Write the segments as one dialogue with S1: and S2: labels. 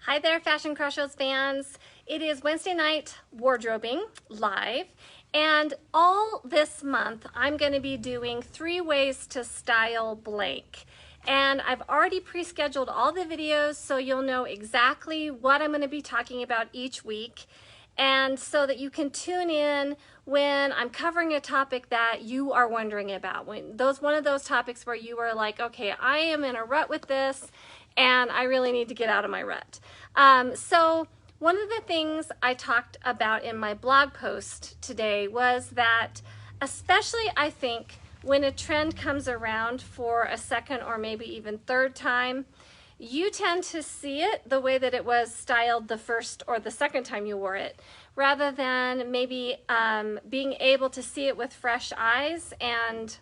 S1: Hi there, Fashion Crossroads fans. It is Wednesday night wardrobing live, and all this month I'm going to be doing 3 ways to style blank. And I've already pre-scheduled all the videos so you'll know exactly what I'm going to be talking about each week, and so that you can tune in when I'm covering a topic that you are wondering about. One of those topics where you are like, okay, I am in a rut with this and I really need to get out of my rut. So one of the things I talked about in my blog post today was that, especially I think when a trend comes around for a second or maybe even third time, you tend to see it the way that it was styled the first or the second time you wore it, rather than maybe being able to see it with fresh eyes and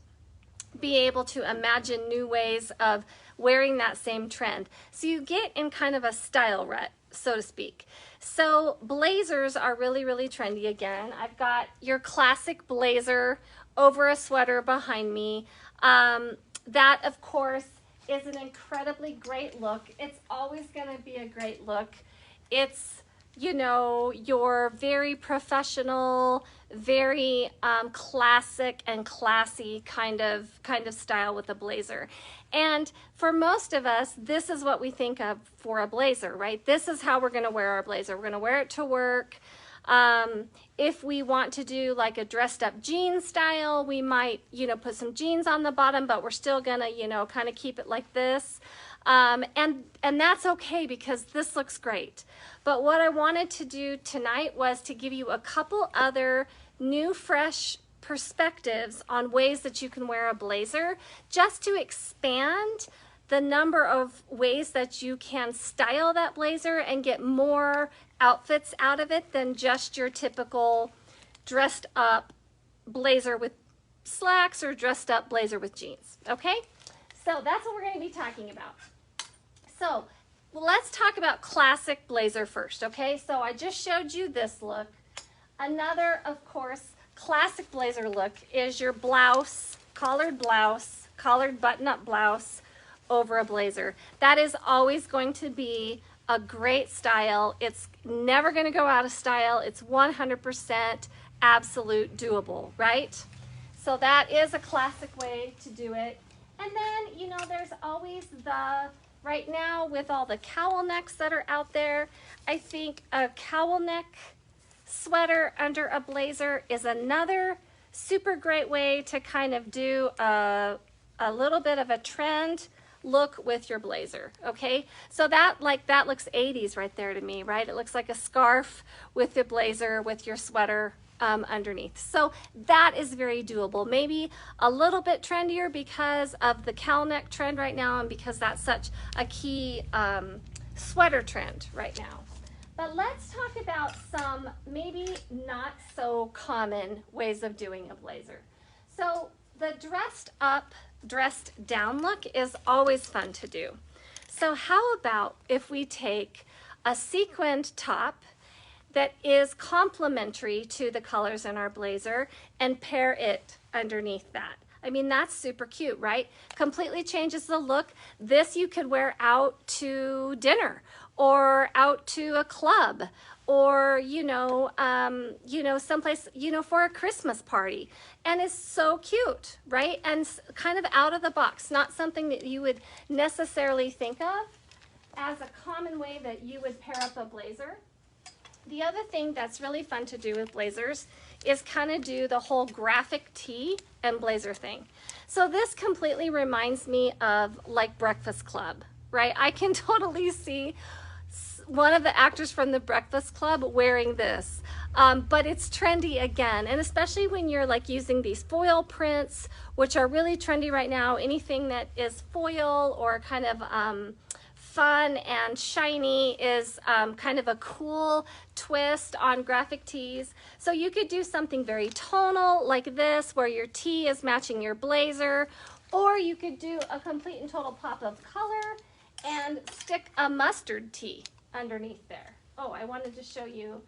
S1: be able to imagine new ways of wearing that same trend. So you get in kind of a style rut, so to speak. So blazers are really, really trendy again. I've got your classic blazer over a sweater behind me. That, of course, is an incredibly great look. It's always going to be a great look. It's, you know, your very professional, very classic and classy kind of style with a blazer. And for most of us, this is what we think of for a blazer, right? This is how we're going to wear our blazer. We're going to wear it to work. If we want to do like a dressed up jean style, we might, you know, put some jeans on the bottom, but we're still gonna, you know, kind of keep it like this. And that's okay because this looks great. But what I wanted to do tonight was to give you a couple other new, fresh perspectives on ways that you can wear a blazer, just to expand the number of ways that you can style that blazer and get more outfits out of it than just your typical dressed up blazer with slacks or dressed up blazer with jeans. Okay, so that's what we're going to be talking about. So let's talk about classic blazer first. Okay, so I just showed you this look. Another, of course, classic blazer look is your blouse, collared button-up blouse over a blazer. That is always going to be a great style. It's never going to go out of style. It's 100% absolute doable, right? So that is a classic way to do it. And then, you know, there's always right now with all the cowl necks that are out there, I think a cowl neck sweater under a blazer is another super great way to kind of do a little bit of a trend look with your blazer. Okay, so that looks 80s right there to me, right? It looks like a scarf with the blazer with your sweater underneath. So that is very doable. Maybe a little bit trendier because of the cowl neck trend right now and because that's such a key sweater trend right now. But let's talk about some maybe not so common ways of doing a blazer. So the dressed down look is always fun to do. So how about if we take a sequined top that is complementary to the colors in our blazer and pair it underneath that? I mean, that's super cute, right? Completely changes the look. This you could wear out to dinner or out to a club, or someplace, for a Christmas party, and it's so cute, right? And kind of out of the box, not something that you would necessarily think of as a common way that you would pair up a blazer. The other thing that's really fun to do with blazers is kind of do the whole graphic tee and blazer thing. So this completely reminds me of like Breakfast Club, right? I can totally see one of the actors from the Breakfast Club wearing this, but it's trendy again, and especially when you're like using these foil prints, which are really trendy right now. Anything that is foil or kind of fun and shiny is kind of a cool twist on graphic tees. So you could do something very tonal like this, where your tee is matching your blazer, or you could do a complete and total pop of color and stick a mustard tee underneath there. Oh, I wanted to show you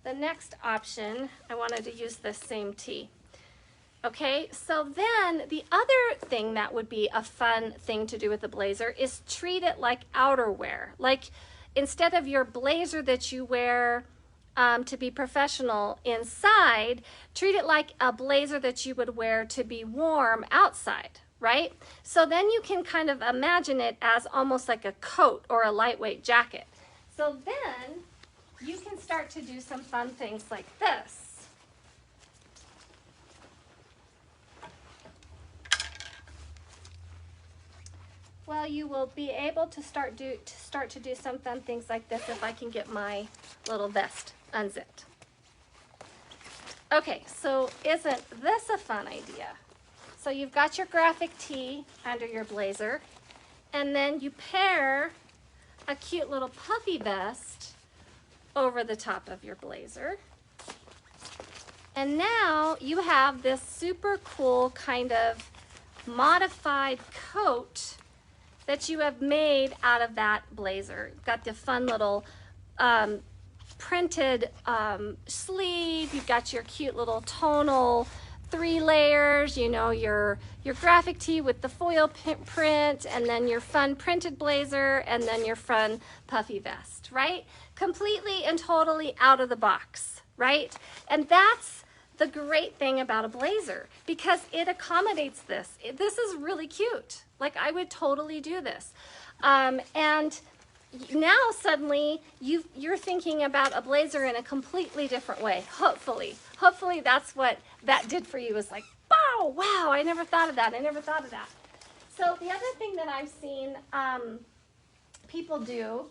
S1: the next option. I wanted to use this same tee. Okay, so then the other thing that would be a fun thing to do with the blazer is treat it like outerwear. Like instead of your blazer that you wear to be professional inside, treat it like a blazer that you would wear to be warm outside, right? So then you can kind of imagine it as almost like a coat or a lightweight jacket. So then you can start to do some fun things like this. Well, you will be able to start to do some fun things like this if I can get my little vest unzipped. Okay, so isn't this a fun idea? So you've got your graphic tee under your blazer, and then you pair a cute little puffy vest over the top of your blazer. And now you have this super cool kind of modified coat that you have made out of that blazer. You've got the fun little printed sleeve. You've got your cute little tonal 3 layers, you know, your graphic tee with the foil print, and then your fun printed blazer, and then your fun puffy vest, right? Completely and totally out of the box, right? And that's the great thing about a blazer, because it accommodates this. This is really cute. Like, I would totally do this. And now suddenly you're thinking about a blazer in a completely different way. Hopefully that's what that did for you, is like, wow, I never thought of that. So the other thing that I've seen people do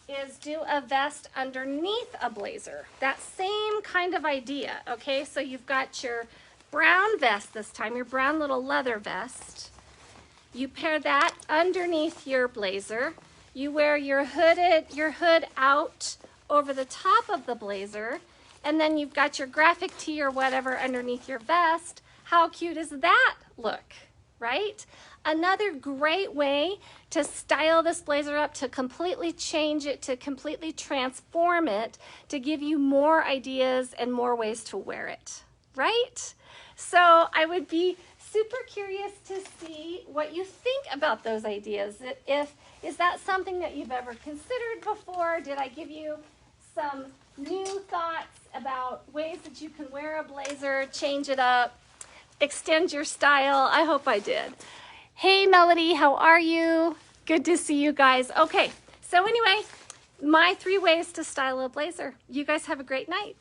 S1: is do a vest underneath a blazer. That same kind of idea, okay? So you've got your brown vest this time, your brown little leather vest. You pair that underneath your blazer. You wear your hood out over the top of the blazer, and then you've got your graphic tee or whatever underneath your vest. How cute does that look, right? Another great way to style this blazer up, to completely change it, to completely transform it, to give you more ideas and more ways to wear it, right? So I would be super curious to see what you think about those ideas. Is that something that you've ever considered before? Did I give you some new thoughts about ways that you can wear a blazer, change it up, extend your style? I hope I did. Hey Melody, how are you? Good to see you guys. Okay, so anyway, my 3 ways to style a blazer. You guys have a great night.